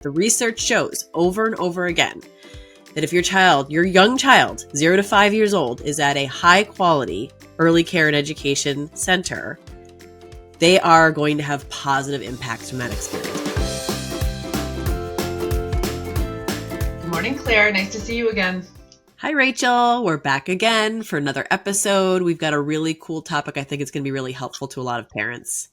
The research shows over and over again that if your young child, 0 to 5 years old, is at a high quality early care and education center, they are going to have positive impacts from that experience. Good morning, Claire. Nice to see you again. Hi, Rachel. We're back again for another episode. We've got a really cool topic. I think it's going to be really helpful to a lot of parents.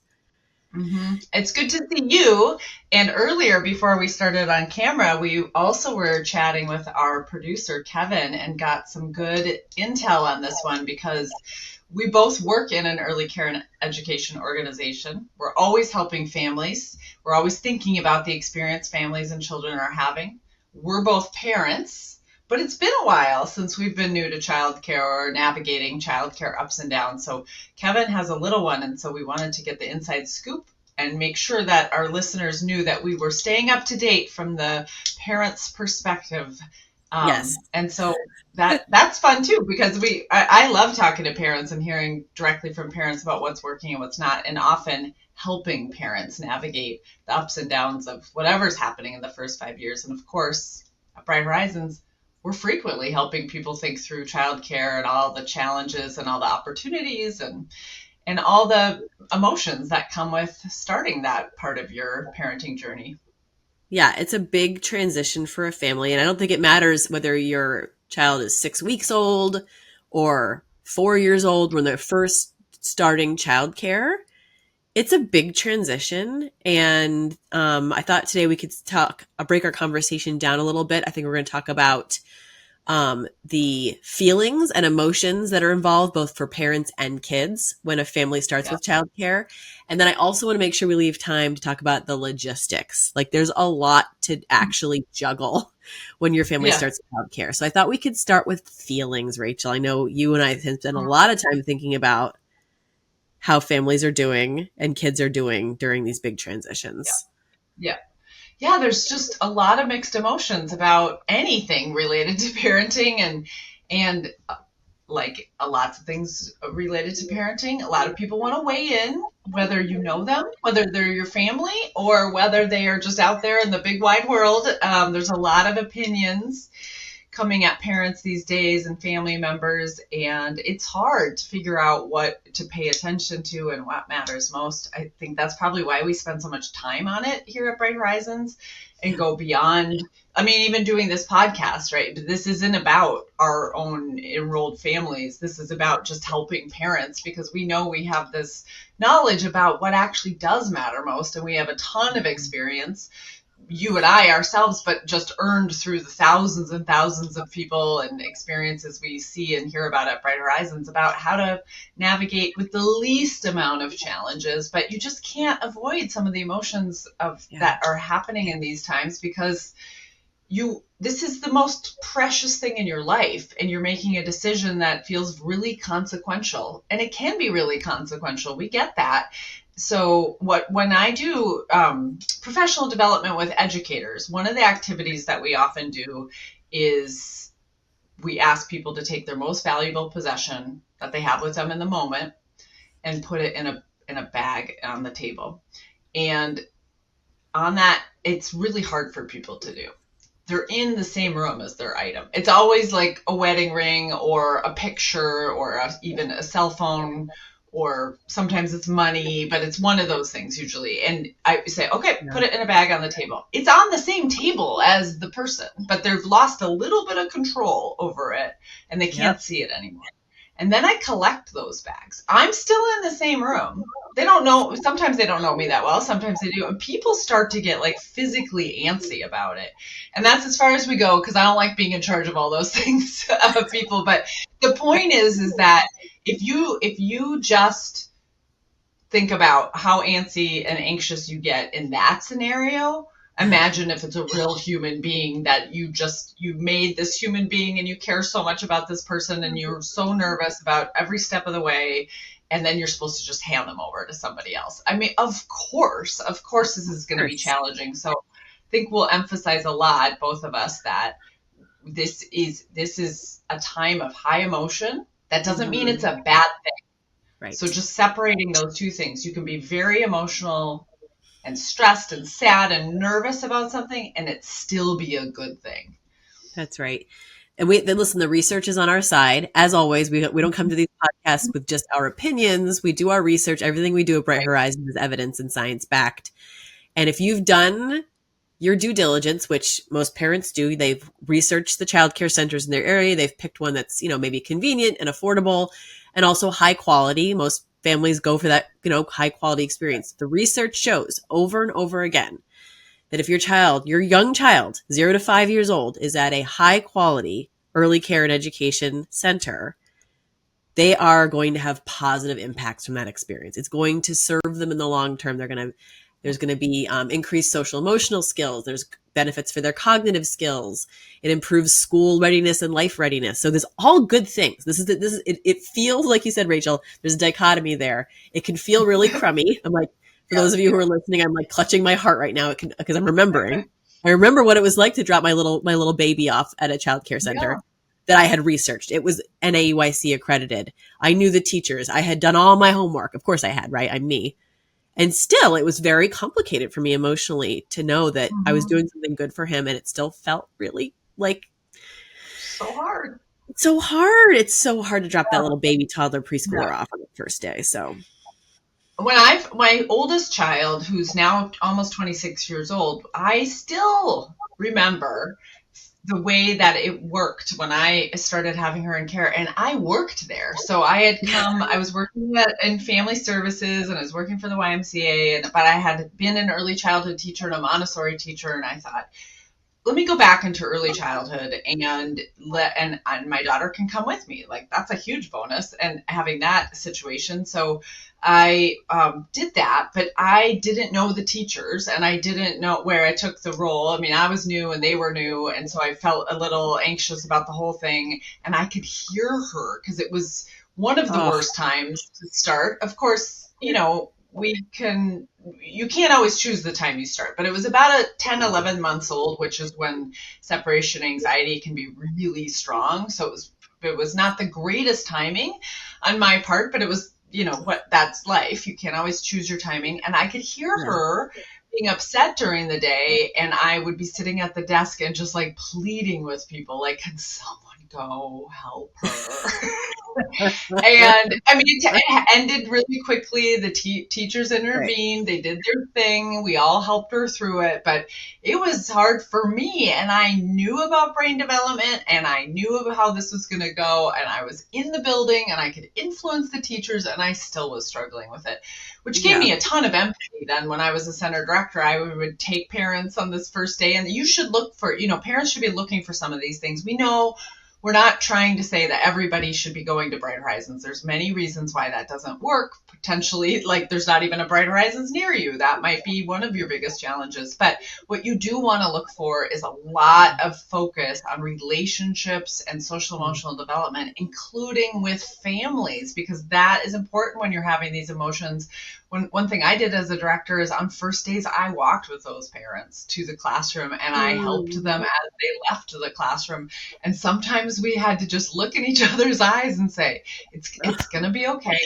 Mm-hmm. It's good to see you. And earlier, before we started on camera, we also were chatting with our producer, Kevin, and got some good intel on this one because we both work in an early care and education organization. We're always helping families. We're always thinking about the experience families and children are having. We're both parents, but it's been a while since we've been new to childcare or navigating childcare ups and downs. So Kevin has a little one, and so we wanted to get the inside scoop and make sure that our listeners knew that we were staying up to date from the parents' perspective. Yes. And so that's fun too, because I love talking to parents and hearing directly from parents about what's working and what's not, and often helping parents navigate the ups and downs of whatever's happening in the first 5 years. And of course, at Bright Horizons, we're frequently helping people think through childcare and all the challenges and all the opportunities and all the emotions that come with starting that part of your parenting journey. Yeah, it's a big transition for a family. And I don't think it matters whether your child is 6 weeks old or 4 years old when they're first starting childcare. It's a big transition. And I thought today we could break our conversation down a little bit. I think we're going to talk about the feelings and emotions that are involved both for parents and kids when a family starts with childcare. And then I also want to make sure we leave time to talk about the logistics. Like there's a lot to actually juggle when your family starts childcare. So I thought we could start with feelings, Rachel. I know you and I have spent a lot of time thinking about how families are doing and kids are doing during these big transitions. Yeah, there's just a lot of mixed emotions about anything related to parenting and like lots of things related to parenting. A lot of people want to weigh in, whether you know them, whether they're your family, or whether they are just out there in the big wide world. There's a lot of opinions coming at parents these days and family members, and it's hard to figure out what to pay attention to and what matters most. I think that's probably why we spend so much time on it here at Bright Horizons and go beyond. I mean, even doing this podcast, right? This isn't about our own enrolled families. This is about just helping parents because we know we have this knowledge about what actually does matter most, and we have a ton of experience, you and I ourselves, but just earned through the thousands and thousands of people and experiences we see and hear about at Bright Horizons about how to navigate with the least amount of challenges. But you just can't avoid some of the emotions that are happening in these times because this is the most precious thing in your life, and you're making a decision that feels really consequential, and it can be really consequential. We get that. So when I do professional development with educators, one of the activities that we often do is we ask people to take their most valuable possession that they have with them in the moment and put it in a bag on the table. And on that, it's really hard for people to do. They're in the same room as their item. It's always like a wedding ring or a picture or even a cell phone, or sometimes it's money, but it's one of those things usually. And I say, okay, put it in a bag on the table. It's on the same table as the person, but they've lost a little bit of control over it and they can't see it anymore. And then I collect those bags. I'm still in the same room. They don't know. Sometimes they don't know me that well. Sometimes they do. And people start to get like physically antsy about it. And that's as far as we go because I don't like being in charge of all those things of people. But the point is that if you just think about how antsy and anxious you get in that scenario, imagine if it's a real human being that you made this human being and you care so much about this person and you're so nervous about every step of the way, and then you're supposed to just hand them over to somebody else. I mean, of course this is going to be challenging. So I think we'll emphasize a lot, both of us, that this is a time of high emotion. That doesn't mean it's a bad thing. Right. So just separating those two things, you can be very emotional and stressed and sad and nervous about something and it still be a good thing. That's right. And then listen, the research is on our side. As always, we don't come to these podcasts with just our opinions. We do our research. Everything we do at Bright Right. Horizons is evidence and science backed. And if you've done your due diligence, which most parents do, they've researched the childcare centers in their area. They've picked one that's, maybe convenient and affordable and also high quality. Most families go for that, high quality experience. The research shows over and over again that if your young child, 0 to 5 years old, is at a high quality early care and education center, they are going to have positive impacts from that experience. It's going to serve them in the long term. There's going to be increased social emotional skills. There's benefits for their cognitive skills. It improves school readiness and life readiness. So there's all good things. It feels like you said, Rachel, there's a dichotomy there. It can feel really crummy. I'm like, for those of you who are listening, I'm like clutching my heart right now because I'm remembering. I remember what it was like to drop my little baby off at a childcare center. Yeah. That I had researched. It was NAUIC accredited. I knew the teachers. I had done all my homework. Of course I had, right? I'm me. And still, it was very complicated for me emotionally to know that I was doing something good for him. And it still felt really like So hard. it's so hard. It's so hard to drop that Yeah. little baby toddler preschooler Yeah. off on the first day. So My oldest child, who's now almost 26 years old, I still remember the way that it worked when I started having her in care, and I worked there. So I was working in family services, and I was working for the YMCA, but I had been an early childhood teacher and a Montessori teacher, and I thought, let me go back into early childhood and my daughter can come with me. Like, that's a huge bonus, and having that situation. So I did that, but I didn't know the teachers and I didn't know where I took the role. I mean, I was new and they were new. And so I felt a little anxious about the whole thing, and I could hear her because it was one of the worst times to start. Of course, you can't always choose the time you start, but it was about 10, 11 months old, which is when separation anxiety can be really strong. So it was not the greatest timing on my part, but it was, that's life. You can't always choose your timing. And I could hear her being upset during the day, and I would be sitting at the desk and just like pleading with people, like, can someone go help her? And I mean, it ended really quickly. The teachers intervened. They did their thing. We all helped her through it, but it was hard for me. And I knew about brain development, and I knew about how this was going to go. And I was in the building, and I could influence the teachers, and I still was struggling with it, which gave me a ton of empathy. Then when I was a center director, I would take parents on this first day, and you should look for, parents should be looking for some of these things. We know we're not trying to say that everybody should be going to Bright Horizons. There's many reasons why that doesn't work. Potentially, like, there's not even a Bright Horizons near you. That might be one of your biggest challenges. But what you do want to look for is a lot of focus on relationships and social emotional development, including with families, because that is important when you're having these emotions. One thing I did as a director is on first days, I walked with those parents to the classroom, and I helped them as they left the classroom. And sometimes we had to just look in each other's eyes and say, it's going to be okay.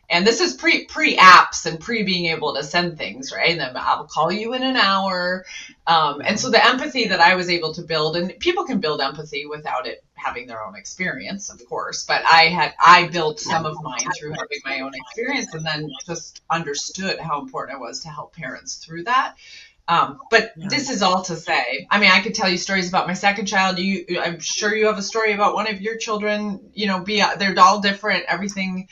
And this is pre apps and pre being able to send things, right? And then I'll call you in an hour. And so the empathy that I was able to build, and people can build empathy without it having their own experience, of course, but I built some of mine through having my own experience, and then just understood how important it was to help parents through that. But this is all to say, I mean, I could tell you stories about my second child. I'm sure you have a story about one of your children, they're all different. Everything,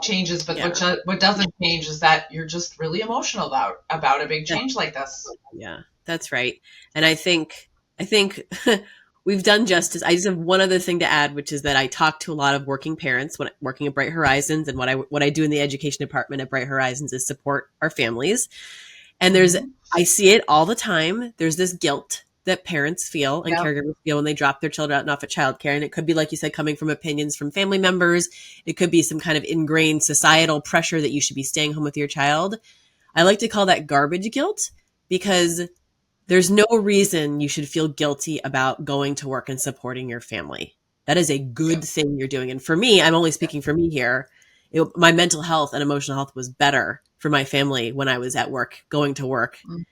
changes, but what doesn't change is that you're just really emotional about a big change like this. Yeah, that's right. And I think we've done justice. I just have one other thing to add, which is that I talk to a lot of working parents when working at Bright Horizons, and what I do in the education department at Bright Horizons is support our families. And I see it all the time. There's this guilt that parents feel and caregivers feel when they drop their children out and off at childcare. And it could be, like you said, coming from opinions from family members. It could be some kind of ingrained societal pressure that you should be staying home with your child. I like to call that garbage guilt, because there's no reason you should feel guilty about going to work and supporting your family. That is a good thing you're doing. And for me, I'm only speaking for me here, my mental health and emotional health was better for my family when I was at work, going to work. Mm.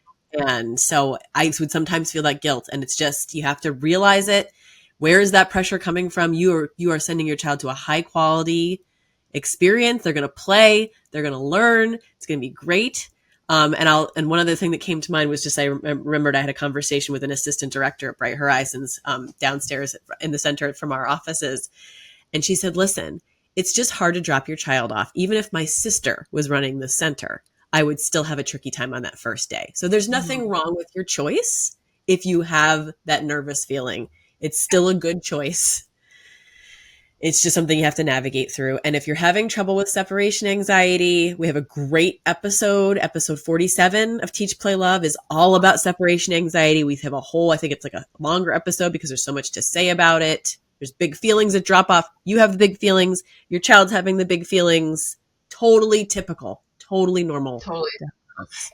And so I would sometimes feel that guilt, and it's just, you have to realize it. Where is that pressure coming from? You are sending your child to a high quality experience. They're going to play, they're going to learn. It's going to be great. And one other thing that came to mind was just, I remembered I had a conversation with an assistant director at Bright Horizons, downstairs in the center from our offices. And she said, listen, it's just hard to drop your child off. Even if my sister was running the center, I would still have a tricky time on that first day. So there's nothing wrong with your choice. If you have that nervous feeling, it's still a good choice. It's just something you have to navigate through. And if you're having trouble with separation anxiety, we have a great episode 47 of Teach, Play, Love is all about separation anxiety. We have a whole, I think it's like a longer episode because there's so much to say about it. There's big feelings that drop off. You have the big feelings. Your child's having the big feelings. Totally typical, totally normal. Totally.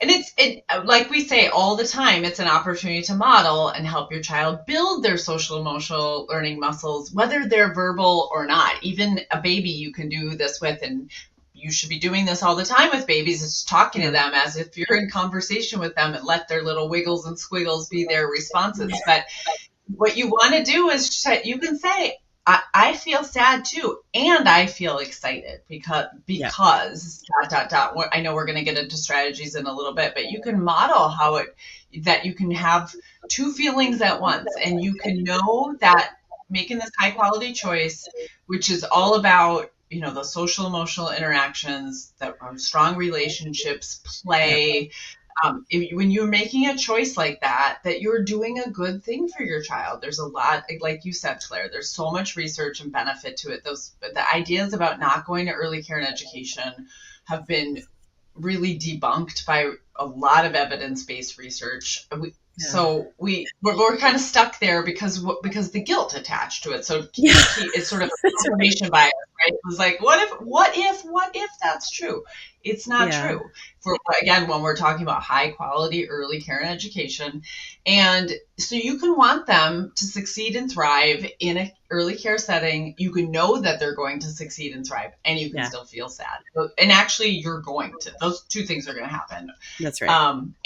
And it like we say all the time, it's an opportunity to model and help your child build their social emotional learning muscles, whether they're verbal or not. Even a baby you can do this with, and you should be doing this all the time with babies, is talking to them as if you're in conversation with them and let their little wiggles and squiggles be their responses. But what you want to do is you can say, I feel sad too, and I feel excited because I know we're going to get into strategies in a little bit, but you can model that you can have two feelings at once, and you can know that making this high quality choice, which is all about, the social emotional interactions, that are strong relationships, play. When you're making a choice like that you're doing a good thing for your child. There's a lot, like you said, Claire, there's so much research and benefit to it. The ideas about not going to early care and education have been really debunked by a lot of evidence-based research. So we're kind of stuck there because the guilt attached to it. So it's sort of confirmation bias, right? It was like, what if that's true? It's not true. Again, when we're talking about high quality early care and education. And so you can want them to succeed and thrive in an early care setting. You can know that they're going to succeed and thrive, and you can still feel sad. And actually, those two things are going to happen. That's right.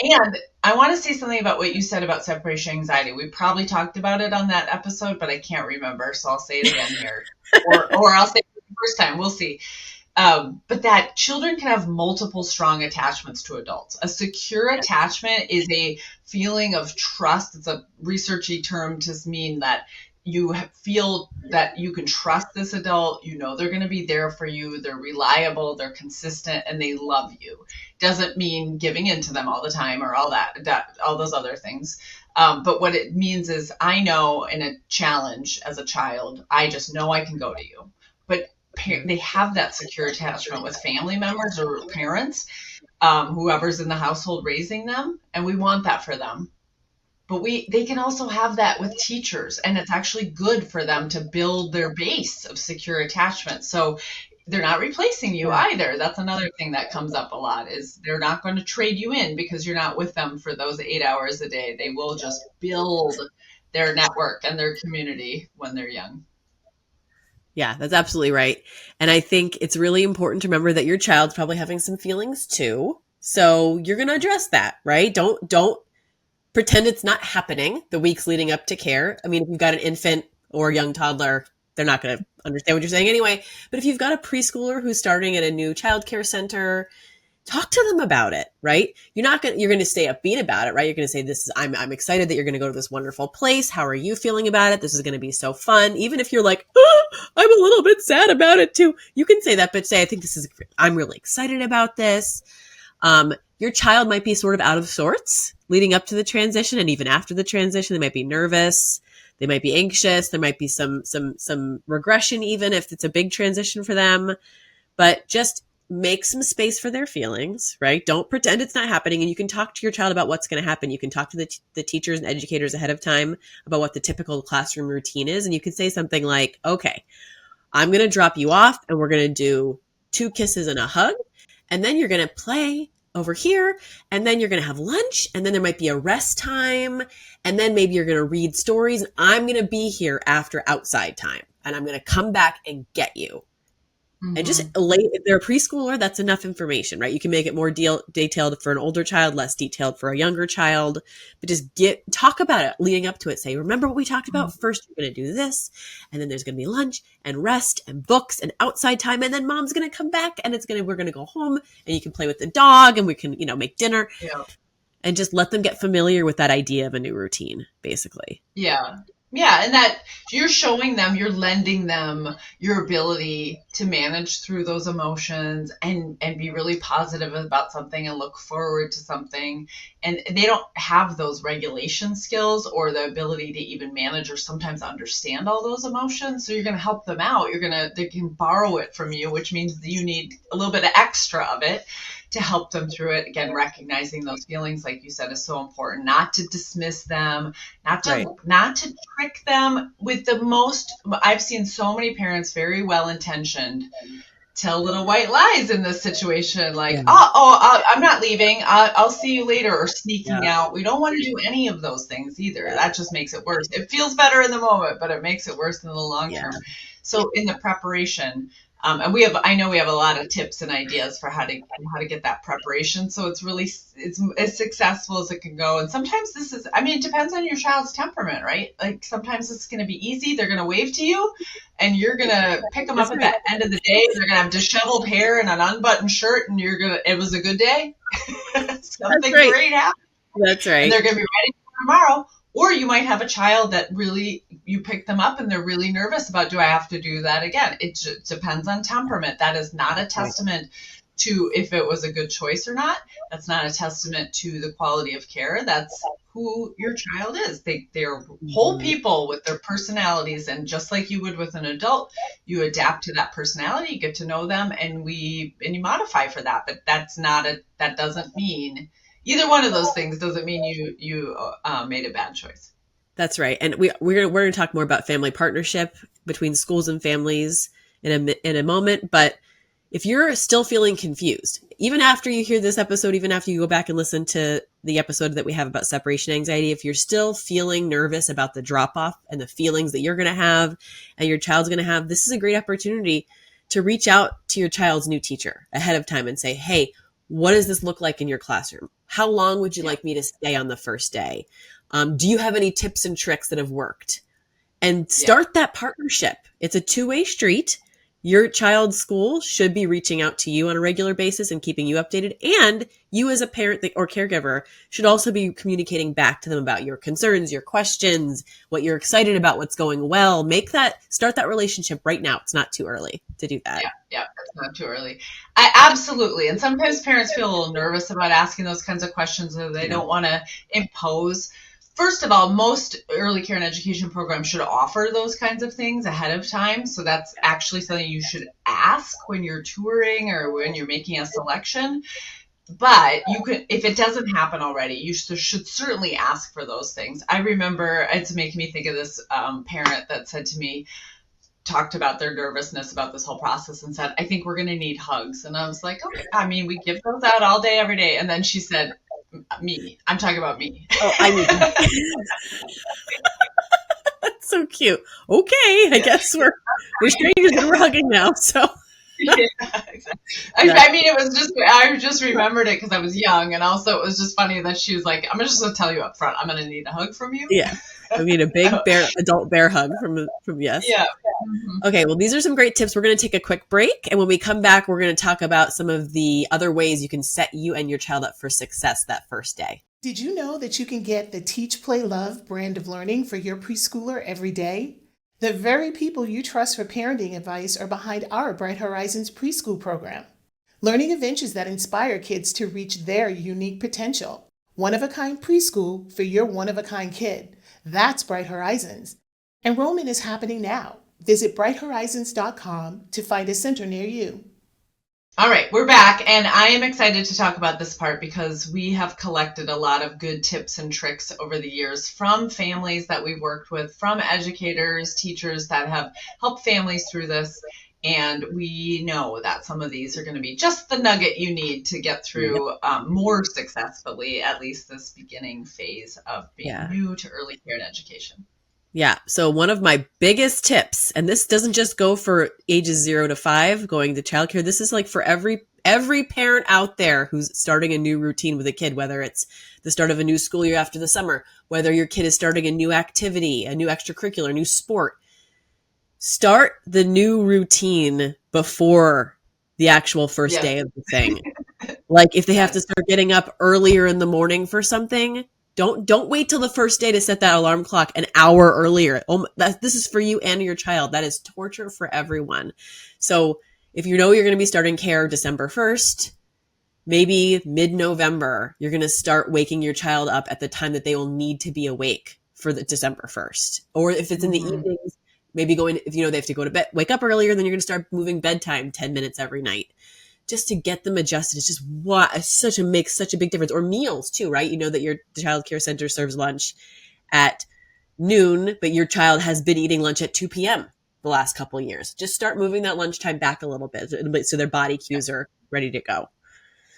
And I want to say something about what you said about separation anxiety. We probably talked about it on that episode, but I can't remember. So I'll say it again here, or I'll say it the first time. We'll see. But that children can have multiple strong attachments to adults. A secure attachment is a feeling of trust. It's a researchy term to mean that you feel that you can trust this adult. They're going to be there for you. They're reliable, they're consistent, and they love you. Doesn't mean giving in to them all the time or all all those other things. But what it means is, I know in a challenge as a child, I just know I can go to you. But they have that secure attachment with family members or parents, whoever's in the household raising them, and we want that for them. But they can also have that with teachers, and it's actually good for them to build their base of secure attachment. So they're not replacing you either. That's another thing that comes up a lot, is they're not going to trade you in because you're not with them for those 8 hours a day. They will just build their network and their community when they're young. Yeah, that's absolutely right. And I think it's really important to remember that your child's probably having some feelings too. So you're going to address that, right? Don't pretend it's not happening the weeks leading up to care. I mean, if you've got an infant or a young toddler, they're not going to understand what you're saying anyway. But if you've got a preschooler who's starting at a new childcare center, talk to them about it, right? You're going to stay upbeat about it, right? You're going to say, I'm excited that you're going to go to this wonderful place. How are you feeling about it? This is going to be so fun. Even if you're like, I'm a little bit sad about it too. You can say that, but say, I'm really excited about this. Your child might be sort of out of sorts leading up to the transition. And even after the transition, they might be nervous. They might be anxious. There might be some regression, even if it's a big transition for them, but just make some space for their feelings, right? Don't pretend it's not happening. And you can talk to your child about what's going to happen. You can talk to the teachers and educators ahead of time about what the typical classroom routine is. And you can say something like, okay, I'm going to drop you off and we're going to do 2 kisses and a hug. And then you're going to play over here. And then you're going to have lunch. And then there might be a rest time. And then maybe you're going to read stories. I'm going to be here after outside time. And I'm going to come back and get you. And just Mm-hmm. if they're a preschooler, that's enough information, right? You can make it more detailed for an older child, less detailed for a younger child, but just talk about it leading up to it. Say, remember what we talked about? First, you're going to do this, and then there's going to be lunch and rest and books and outside time, and then mom's going to come back, and we're going to go home, and you can play with the dog, and we can, make dinner, Yeah. and just let them get familiar with that idea of a new routine, basically. Yeah. Yeah. And that you're showing them, you're lending them your ability to manage through those emotions and be really positive about something and look forward to something. And they don't have those regulation skills or the ability to even manage or sometimes understand all those emotions. So you're going to help them out. They can borrow it from you, which means that you need a little bit of extra of it to help them through it. Again, recognizing those feelings, like you said, is so important. Not to dismiss them, Right. not to trick them with the most. I've seen so many parents, very well intentioned, tell little white lies in this situation, like, Yeah. I'm not leaving. I'll see you later, or sneaking Yeah. out. We don't want to do any of those things either. That just makes it worse. It feels better in the moment, but it makes it worse in the long Yeah. term. So in the preparation, and I know we have a lot of tips and ideas for how to get that preparation. So it's really, it's as successful as it can go. And sometimes it depends on your child's temperament, right? Like sometimes it's going to be easy. They're going to wave to you and you're going to pick them up at the end of the day. They're going to have disheveled hair and an unbuttoned shirt and it was a good day. Something great happened. That's right. And they're going to be ready for tomorrow. Or you might have a child that really, you pick them up and they're really nervous about, do I have to do that again? It depends on temperament. That is not a testament to if it was a good choice or not. That's not a testament to the quality of care. That's who your child is. They're whole people with their personalities. And just like you would with an adult, you adapt to that personality, you get to know them, and you modify for that. But that doesn't mean, either one of those things doesn't mean you made a bad choice. That's right. And we're going to talk more about family partnership between schools and families in a moment. But if you're still feeling confused, even after you hear this episode, even after you go back and listen to the episode that we have about separation anxiety, if you're still feeling nervous about the drop off and the feelings that you're going to have and your child's going to have, this is a great opportunity to reach out to your child's new teacher ahead of time and say, hey, what does this look like in your classroom? How long would you like me to stay on the first day? Do you have any tips and tricks that have worked? And start that partnership. It's a two-way street. Your child's school should be reaching out to you on a regular basis and keeping you updated. And you as a parent or caregiver should also be communicating back to them about your concerns, your questions, what you're excited about, what's going well. Start that relationship right now. It's not too early to do that. Yeah, it's not too early. Absolutely. And sometimes parents feel a little nervous about asking those kinds of questions, or they don't want to impose. First of all, most early care and education programs should offer those kinds of things ahead of time. So that's actually something you should ask when you're touring or when you're making a selection. But you could, if it doesn't happen already, you should certainly ask for those things. I remember, it's making me think of this parent that said to me, talked about their nervousness about this whole process and said, I think we're going to need hugs. And I was like, okay, we give those out all day, every day. And then she said, me. I'm talking about me. Oh, I need that. That's so cute. Okay, I guess we're strangers and we're hugging now. So Yeah, exactly. It was just, I just remembered it because I was young, and also it was just funny that she was like, I'm just going to tell you up front, I'm going to need a hug from you. Yeah, I mean a big adult bear hug from yes. Yeah. Mm-hmm. Okay, well, these are some great tips. We're going to take a quick break, and when we come back, we're going to talk about some of the other ways you can set you and your child up for success that first day. Did you know that you can get the Teach, Play, Love brand of learning for your preschooler every day? The very people you trust for parenting advice are behind our Bright Horizons preschool program. Learning adventures that inspire kids to reach their unique potential. One-of-a-kind preschool for your one-of-a-kind kid. That's Bright Horizons. Enrollment is happening now. Visit brighthorizons.com to find a center near you. All right, we're back, and I am excited to talk about this part because we have collected a lot of good tips and tricks over the years from families that we've worked with, from educators, teachers that have helped families through this. And we know that some of these are going to be just the nugget you need to get through more successfully, at least this beginning phase of being new to early care and education. Yeah. So one of my biggest tips, and this doesn't just go for ages 0 to 5 going to childcare. This is like for every parent out there who's starting a new routine with a kid, whether it's the start of a new school year after the summer, whether your kid is starting a new activity, a new extracurricular, a new sport. Start the new routine before the actual first Yes. day of the thing. Like if they have to Yes. start getting up earlier in the morning for something, don't wait till the first day to set that alarm clock an hour earlier. This is for you and your child. That is torture for everyone. So if you know you're going to be starting care December 1st, maybe mid-November, you're going to start waking your child up at the time that they will need to be awake for the December 1st. Or if it's in the Mm-hmm. evenings, maybe if you know they have to go to bed, wake up earlier, then you're going to start moving bedtime 10 minutes every night just to get them adjusted. It's just makes such a big difference. Or meals too, right? You know that your child care center serves lunch at noon, but your child has been eating lunch at 2 p.m. the last couple of years. Just start moving that lunchtime back a little bit so their body cues are ready to go.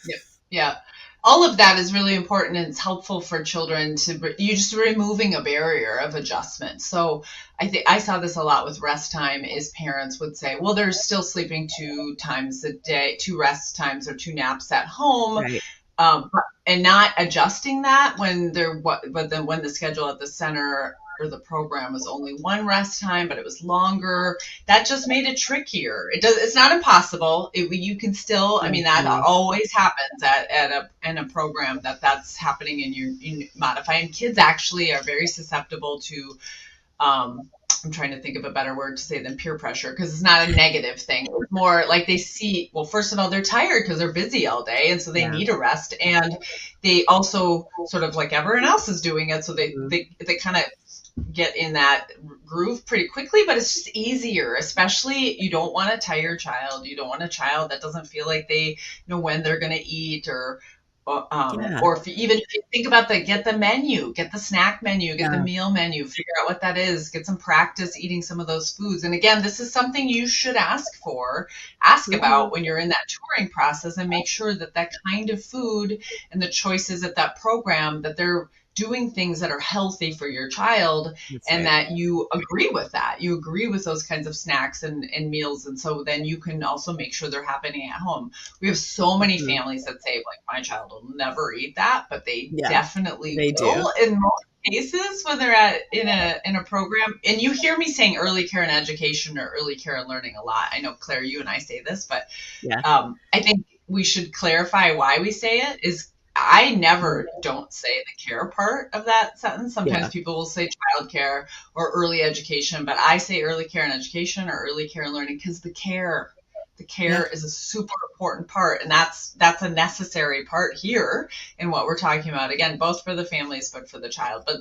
Yeah. Yeah. All of that is really important, and it's helpful for children you just removing a barrier of adjustment. So I think I saw this a lot with rest time is parents would say, well, they're still sleeping 2 times a day, 2 rest times or 2 naps at home. Right. And not adjusting that when when the schedule at the center or the program was only 1 rest time, but it was longer. That just made it trickier. It's not impossible. You can still, I mean, that always happens in a program that's happening in modifying. Kids actually are very susceptible to, I'm trying to think of a better word to say than peer pressure, because it's not a negative thing. It's more like they see, well, first of all, they're tired because they're busy all day, and so they need a rest. And they also sort of like everyone else is doing it, so they kind of get in that groove pretty quickly, but it's just easier. Especially, you don't want a tired child. You don't want a child that doesn't feel like they know when they're going to eat, or if you think about get the menu, get the snack menu, get the meal menu, figure out what that is, get some practice eating some of those foods. And again, this is something you should ask about when you're in that touring process, and make sure that kind of food and the choices at that program, that they're doing things that are healthy for your child. That's and right. That you agree with that. You agree with those kinds of snacks and meals. And so then you can also make sure they're happening at home. We have so many families that say, like, my child will never eat that, but they definitely will in most cases when they're in a program. And you hear me saying early care and education or early care and learning a lot. I know, Claire, you and I say this, but I think we should clarify why we say it is I never don't say the care part of that sentence. Sometimes people will say childcare or early education, but I say early care and education or early care and learning because the care is a super important part. And that's a necessary part here in what we're talking about. Again, both for the families, but for the child. But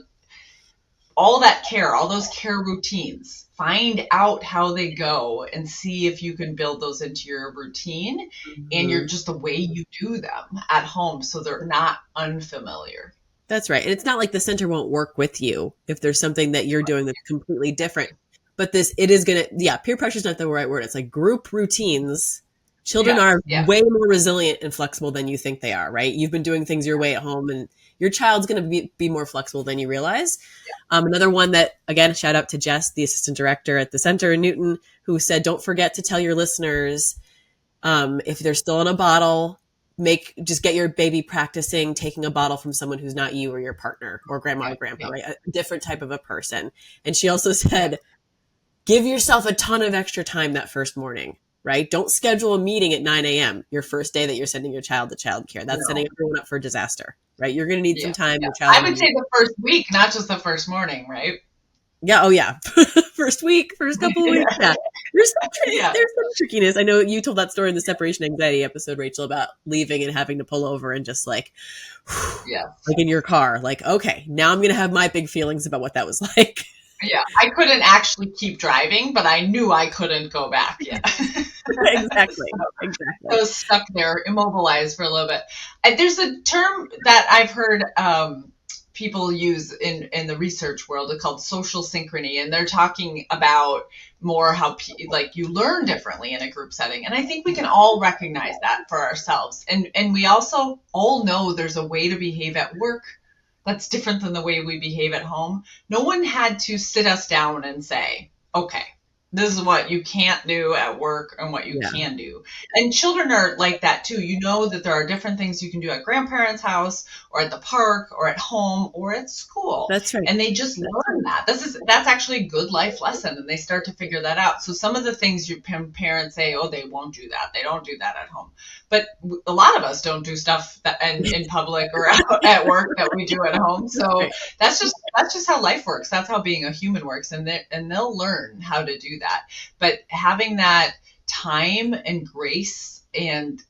all that care, all those care routines, find out how they go and see if you can build those into your routine and you're just the way you do them at home, so they're not unfamiliar. That's right. And it's not like the center won't work with you if there's something that you're doing that's completely different. But it is going to, peer pressure is not the right word. It's like group routines. Children are way more resilient and flexible than you think they are, right? You've been doing things your way at home, and your child's going to be more flexible than you realize. Another one that, again, shout out to Jess, the assistant director at the center in Newton, who said, don't forget to tell your listeners if they're still in a bottle, just get your baby practicing taking a bottle from someone who's not you or your partner or grandma or grandpa, right? A different type of a person. And she also said, give yourself a ton of extra time that first morning. Right? Don't schedule a meeting at 9 a.m. your first day that you're sending your child to childcare. That's setting everyone up for disaster, right? You're going to need some time. Your child I would say the first week, not just the first morning, right? Yeah. Oh, yeah. First week, first couple of weeks. Yeah. There's some trickiness. I know you told that story in the separation anxiety episode, Rachel, about leaving and having to pull over and just like in your car, like, okay, now I'm going to have my big feelings about what that was like. Yeah, I couldn't actually keep driving, but I knew I couldn't go back yet. Exactly. I was stuck there, immobilized for a little bit. There's a term that I've heard people use in the research world called social synchrony, and they're talking about more how you learn differently in a group setting. And I think we can all recognize that for ourselves. And we also all know there's a way to behave at work that's different than the way we behave at home. No one had to sit us down and say, okay, this is what you can't do at work and what you Yeah. can do. And children are like that too. You know that there are different things you can do at grandparents' house or at the park or at home or at school. That's right. And they just learn that. That's actually a good life lesson, and they start to figure that out. So some of the things your parents say, oh, they won't do that. They don't do that at home. But a lot of us don't do stuff that in public or out at work that we do at home. So Right. that's just how life works. That's how being a human works, and they'll learn how to do that. But having that time and grace and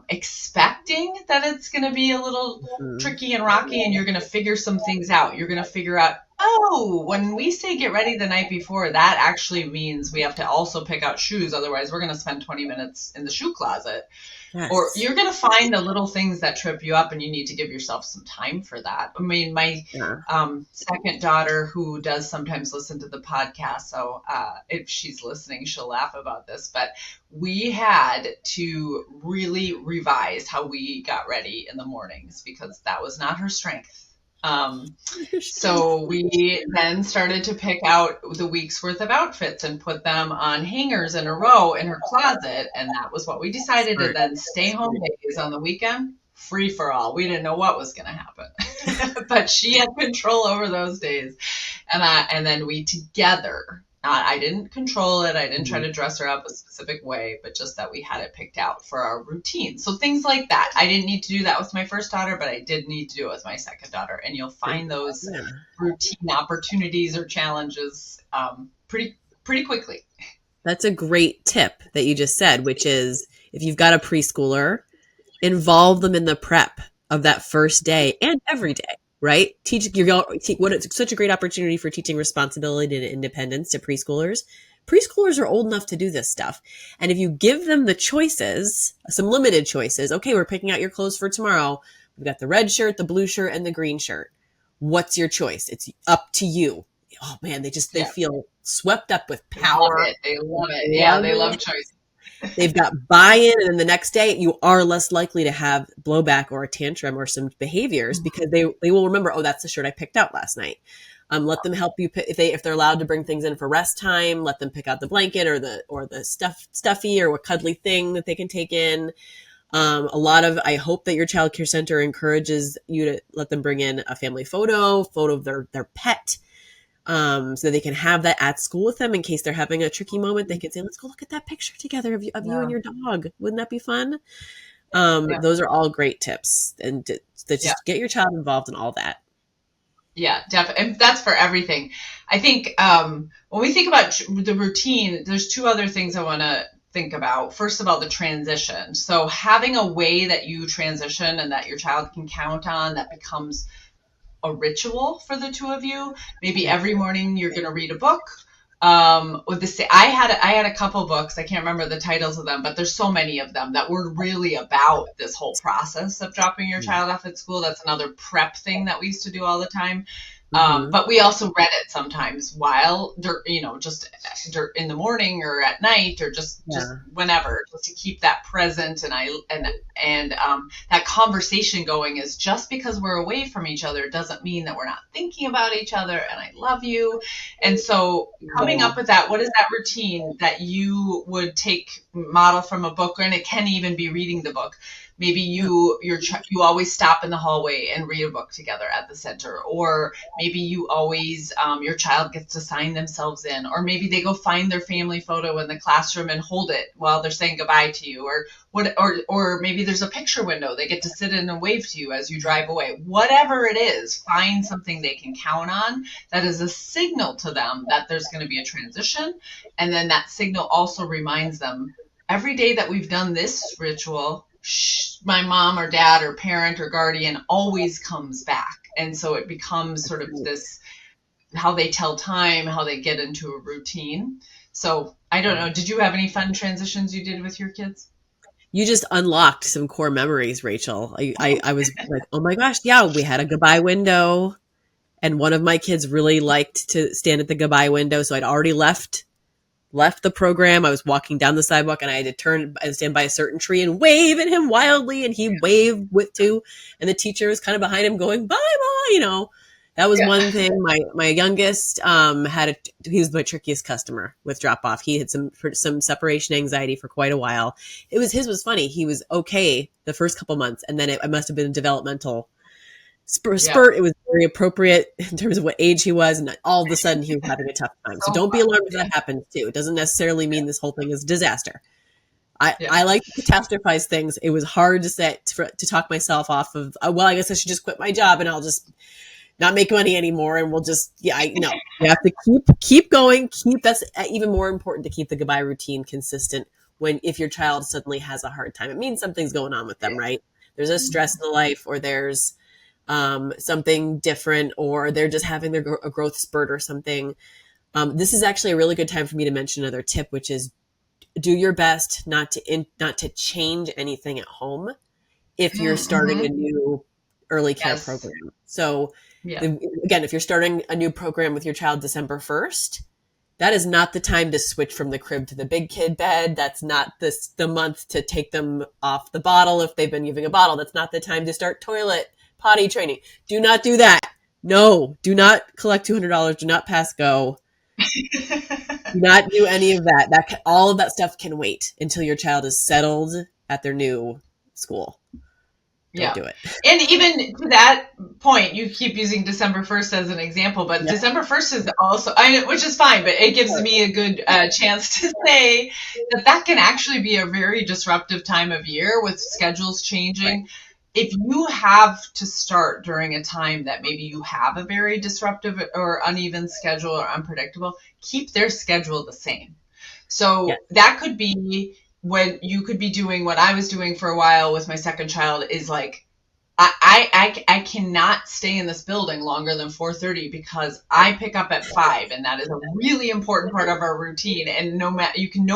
expecting that it's going to be a little tricky and rocky, and you're going to figure some things out. You're going to figure out, oh, when we say get ready the night before, that actually means we have to also pick out shoes. Otherwise, we're going to spend 20 minutes in the shoe closet. Yes. Or you're going to find the little things that trip you up, and you need to give yourself some time for that. I mean, my second daughter, who does sometimes listen to the podcast, so if she's listening, she'll laugh about this, but we had to really revise how we got ready in the mornings because that was not her strength. So we then started to pick out the week's worth of outfits and put them on hangers in a row in her closet. And that was what we decided. And then stay home days on the weekend, free for all. We didn't know what was going to happen, but she had control over those days. And then we together, I didn't control it. I didn't try to dress her up a specific way, but just that we had it picked out for our routine. So things like that. I didn't need to do that with my first daughter, but I did need to do it with my second daughter. And you'll find those routine opportunities or challenges pretty quickly. That's a great tip that you just said, which is if you've got a preschooler, involve them in the prep of that first day and every day. Right? It's such a great opportunity for teaching responsibility and independence to preschoolers. Preschoolers are old enough to do this stuff. And if you give them the choices, some limited choices, okay, we're picking out your clothes for tomorrow. We've got the red shirt, the blue shirt, and the green shirt. What's your choice? It's up to you. Oh man, they feel swept up with power. They love it. Yeah, they love choice. They've got buy-in, and then the next day you are less likely to have blowback or a tantrum or some behaviors because they will remember, oh, that's the shirt I picked out last night. Let them help you if they're allowed to bring things in for rest time. Let them pick out the blanket or the stuffy or a cuddly thing that they can take in. I hope that your child care center encourages you to let them bring in a family photo of their pet. So they can have that at school with them in case they're having a tricky moment. They can say, let's go look at that picture together of you and your dog. Wouldn't that be fun? Those are all great tips. And just get your child involved in all that. Yeah, definitely. And that's for everything. I think when we think about the routine, there's two other things I want to think about. First of all, the transition. So having a way that you transition and that your child can count on that becomes a ritual for the two of you. Maybe every morning you're going to read a book. I had a couple books. I can't remember the titles of them, but there's so many of them that were really about this whole process of dropping your child off at school. That's another prep thing that we used to do all the time. But we also read it sometimes while, just in the morning or at night or just whenever, just to keep that present. And that conversation going is just because we're away from each other doesn't mean that we're not thinking about each other. And I love you. And so coming up with that, what is that routine that you would model from a book, and it can even be reading the book. Maybe you always stop in the hallway and read a book together at the center, or maybe you always your child gets to sign themselves in, or maybe they go find their family photo in the classroom and hold it while they're saying goodbye to you, or maybe there's a picture window they get to sit in and wave to you as you drive away. Whatever it is, find something they can count on that is a signal to them that there's going to be a transition, and then that signal also reminds them every day that we've done this ritual, my mom or dad or parent or guardian always comes back. And so it becomes sort of this, how they tell time, how they get into a routine. So I don't know. Did you have any fun transitions you did with your kids? You just unlocked some core memories, Rachel. I was like, oh my gosh, yeah, we had a goodbye window. And one of my kids really liked to stand at the goodbye window. So I'd already left the program. I was walking down the sidewalk and I had to turn and stand by a certain tree and wave at him wildly. And he waved too. And the teacher was kind of behind him going, bye, that was Yeah. one thing. My youngest he was my trickiest customer with drop off. He had some separation anxiety for quite a while. His was funny. He was okay the first couple months, and then it must have been a developmental spurt. It was very appropriate in terms of what age he was, and all of a sudden he was having a tough time. So don't be alarmed if that happens too. It doesn't necessarily mean this whole thing is a disaster. I like to catastrophize things. It was hard to talk myself off of, well, I guess I should just quit my job and I'll just not make money anymore. And we'll just, I know you have to keep going. That's even more important, to keep the goodbye routine consistent if your child suddenly has a hard time. It means something's going on with them, right? There's a stress in the life, or there's something different, or they're just having a growth spurt or something. This is actually a really good time for me to mention another tip, which is do your best not to change anything at home if you're starting a new early care program. So again, if you're starting a new program with your child December 1st, that is not the time to switch from the crib to the big kid bed. That's not the month to take them off the bottle if they've been using a bottle. That's not the time to start toilet potty training. Do not do that. No, do not collect $200. Do not pass go. Do not do any of that. All of that stuff can wait until your child is settled at their new school. Don't do it. And even to that point, you keep using December 1st as an example, but December 1st is also, which is fine, but it gives me a good chance to say that can actually be a very disruptive time of year with schedules changing. Right. If you have to start during a time that maybe you have a very disruptive or uneven schedule or unpredictable, keep their schedule the same. So that could be when you could be doing what I was doing for a while with my second child, is like, I cannot stay in this building longer than 4:30 because I pick up at 5, and that is a really important part of our routine. And no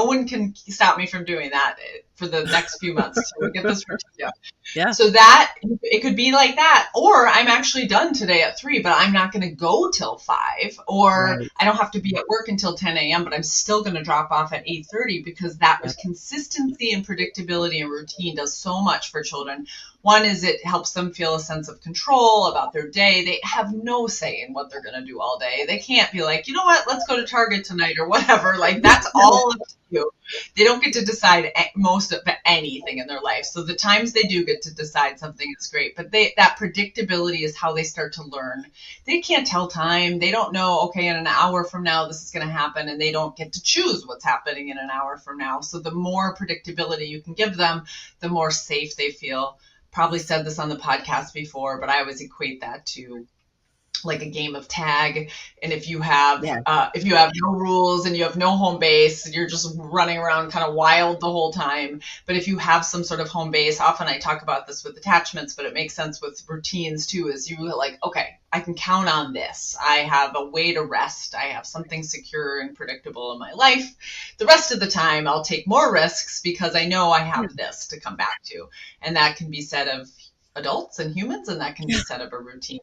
one can stop me from doing that for the next few months until we get this routine. Yeah. So that it could be like that, or I'm actually done today at 3, but I'm not going to go till 5, or I don't have to be at work until 10 a.m., but I'm still going to drop off at 8:30, because that was consistency and predictability and routine does so much for children. One is it helps them feel a sense of control about their day. They have no say in what they're going to do all day. They can't be like, you know what, let's go to Target tonight or whatever. Like, that's all up to you. They don't get to decide most of anything in their life. So the times they do get to decide something is great. But that predictability is how they start to learn. They can't tell time. They don't know, okay, in an hour from now, this is going to happen. And they don't get to choose what's happening in an hour from now. So the more predictability you can give them, the more safe they feel. Probably said this on the podcast before, but I always equate that to like a game of tag. And if you have no rules and you have no home base, you're just running around kind of wild the whole time. But if you have some sort of home base, often I talk about this with attachments, but it makes sense with routines too, is you like, okay, I can count on this. I have a way to rest. I have something secure and predictable in my life. The rest of the time I'll take more risks because I know I have this to come back to. And that can be said of adults and humans, and that can be said of a routine.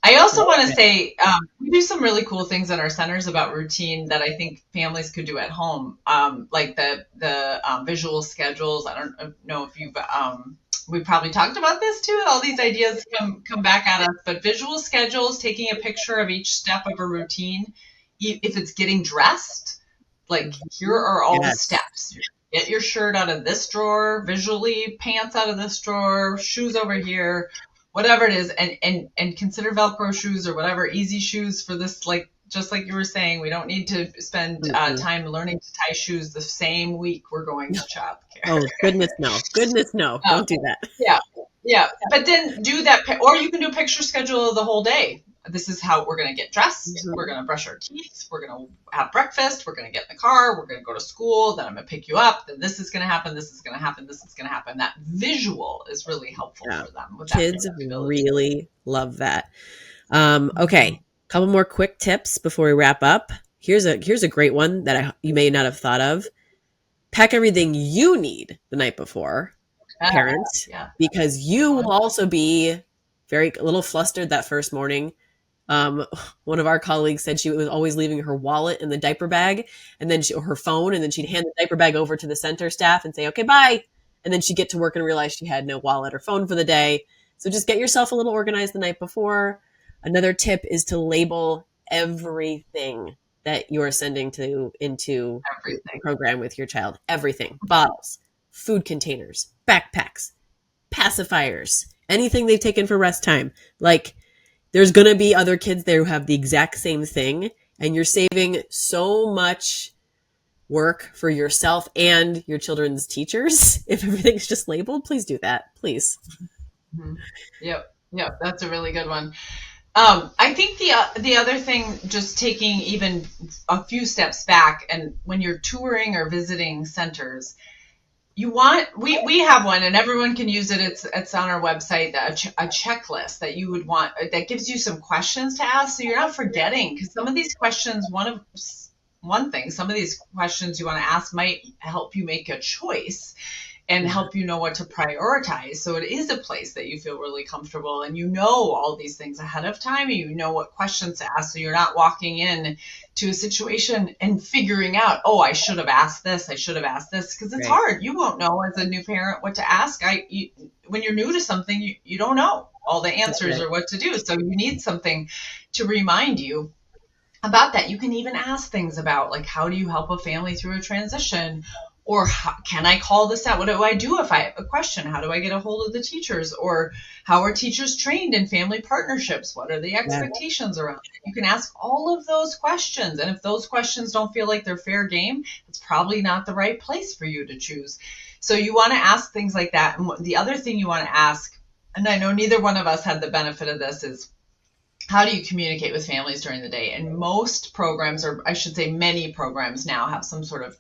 I also want to say we do some really cool things in our centers about routine that I think families could do at home, like the visual schedules. I don't know if you've we probably talked about this too. All these ideas come back at us, but visual schedules, taking a picture of each step of a routine. If it's getting dressed, like here are all the steps. Get your shirt out of this drawer, visually, pants out of this drawer, shoes over here. Whatever it is, and consider Velcro shoes or whatever, easy shoes for this, like, just like you were saying, we don't need to spend time learning to tie shoes the same week we're going to childcare. Oh, goodness, no. Don't do that. Yeah. But then do that, or you can do a picture schedule of the whole day. This is how we're going to get dressed. Mm-hmm. We're going to brush our teeth. We're going to have breakfast. We're going to get in the car. We're going to go to school. Then I'm going to pick you up. Then this is going to happen. This is going to happen. This is going to happen. That visual is really helpful for them. Kids really love that. Okay. A couple more quick tips before we wrap up. Here's a great one that you may not have thought of. Pack everything you need the night before, parents, because you will also be a little flustered that first morning. One of our colleagues said she was always leaving her wallet in the diaper bag, and then her phone, and then she'd hand the diaper bag over to the center staff and say, okay, bye. And then she'd get to work and realize she had no wallet or phone for the day. So just get yourself a little organized the night before. Another tip is to label everything that you're sending into the Everything. program with your child. Everything. Bottles, food containers, backpacks, pacifiers, anything they've taken for rest time. Like, there's going to be other kids there who have the exact same thing, and you're saving so much work for yourself and your children's teachers. If everything's just labeled, please do that. Please. Mhm. Yep, that's a really good one. I think the other thing, just taking even a few steps back, and when you're touring or visiting centers, we have one, and everyone can use it. It's on our website, a checklist that you would want, that gives you some questions to ask, so you're not forgetting, because some of these questions, some of these questions you want to ask might help you make a choice and help you know what to prioritize. So it is a place that you feel really comfortable, and you know all these things ahead of time, and you know what questions to ask. So you're not walking in to a situation and figuring out, oh, I should have asked this, because it's hard. You won't know as a new parent what to ask. When you're new to something, you don't know all the answers or what to do. So you need something to remind you about that. You can even ask things about, like, how do you help a family through a transition? Or can I call this out? What do I do if I have a question? How do I get a hold of the teachers? Or how are teachers trained in family partnerships? What are the expectations around it? You can ask all of those questions. And if those questions don't feel like they're fair game, it's probably not the right place for you to choose. So you want to ask things like that. And the other thing you want to ask, and I know neither one of us had the benefit of this, is how do you communicate with families during the day? And most programs, or I should say many programs now, have some sort of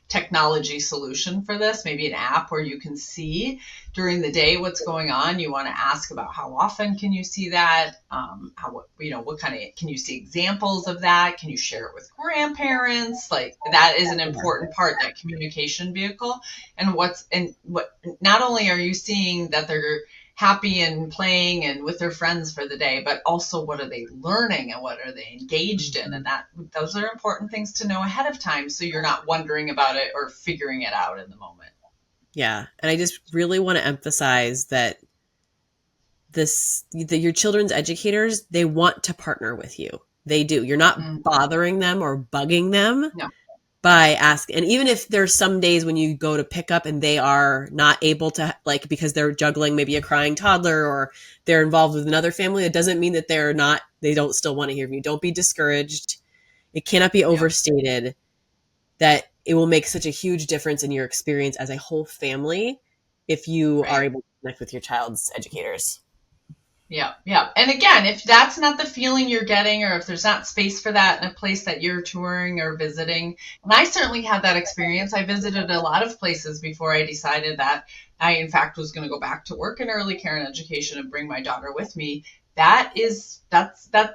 technology solution for this, maybe an app where you can see during the day what's going on. You want to ask about how often can you see that, what kind of, can you see examples of that, can you share it with grandparents? Like, that is an important part, that communication vehicle. And what not only are you seeing that they're happy and playing and with their friends for the day, but also what are they learning and what are they engaged in? And those are important things to know ahead of time, so you're not wondering about it or figuring it out in the moment. Yeah. And I just really want to emphasize that your children's educators, they want to partner with you. They do. You're not bothering them or bugging them. No. By asking. And even if there's some days when you go to pick up and they are not able to, like, because they're juggling maybe a crying toddler or they're involved with another family, it doesn't mean that they don't still want to hear from you. Don't be discouraged. It cannot be overstated that it will make such a huge difference in your experience as a whole family if you are able to connect with your child's educators. Yeah. And again, if that's not the feeling you're getting, or if there's not space for that in a place that you're touring or visiting, and I certainly had that experience. I visited a lot of places before I decided that I, in fact, was going to go back to work in early care and education and bring my daughter with me. That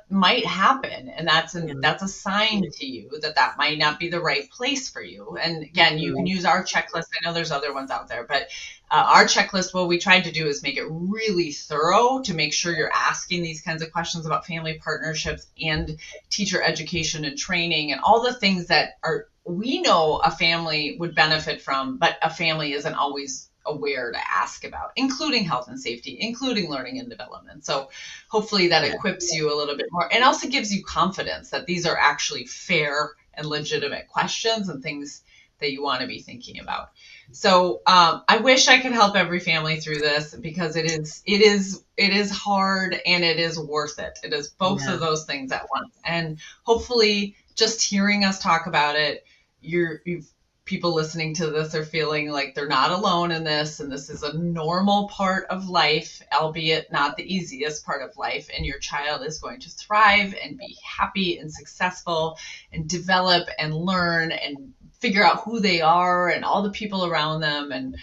might happen, and that's a sign to you that might not be the right place for you. And again, you can use our checklist. I know there's other ones out there, but our checklist, what we tried to do is make it really thorough to make sure you're asking these kinds of questions about family partnerships and teacher education and training and all the things that we know a family would benefit from, but a family isn't always aware to ask about, including health and safety, including learning and development. So hopefully that equips you a little bit more, and also gives you confidence that these are actually fair and legitimate questions and things that you want to be thinking about. So I wish I could help every family through this, because it is hard, and it is worth it. It is both of those things at once. And hopefully just hearing us talk about it, people listening to this are feeling like they're not alone in this, and this is a normal part of life, albeit not the easiest part of life, and your child is going to thrive and be happy and successful and develop and learn and figure out who they are and all the people around them, and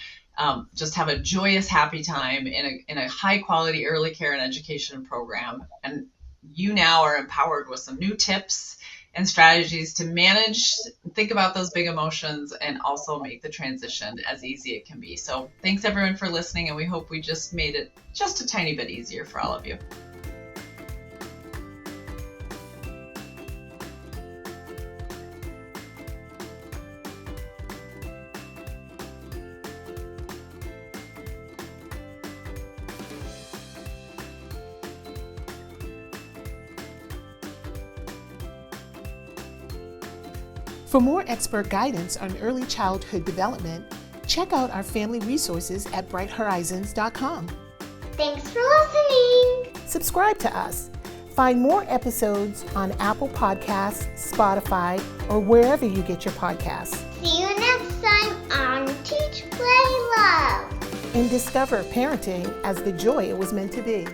just have a joyous, happy time in a high quality early care and education program. And you now are empowered with some new tips and strategies to manage, think about those big emotions, and also make the transition as easy as it can be. So thanks everyone for listening, and we hope we just made it just a tiny bit easier for all of you. For more expert guidance on early childhood development, check out our family resources at brighthorizons.com. Thanks for listening. Subscribe to us. Find more episodes on Apple Podcasts, Spotify, or wherever you get your podcasts. See you next time on Teach, Play, Love. And discover parenting as the joy it was meant to be.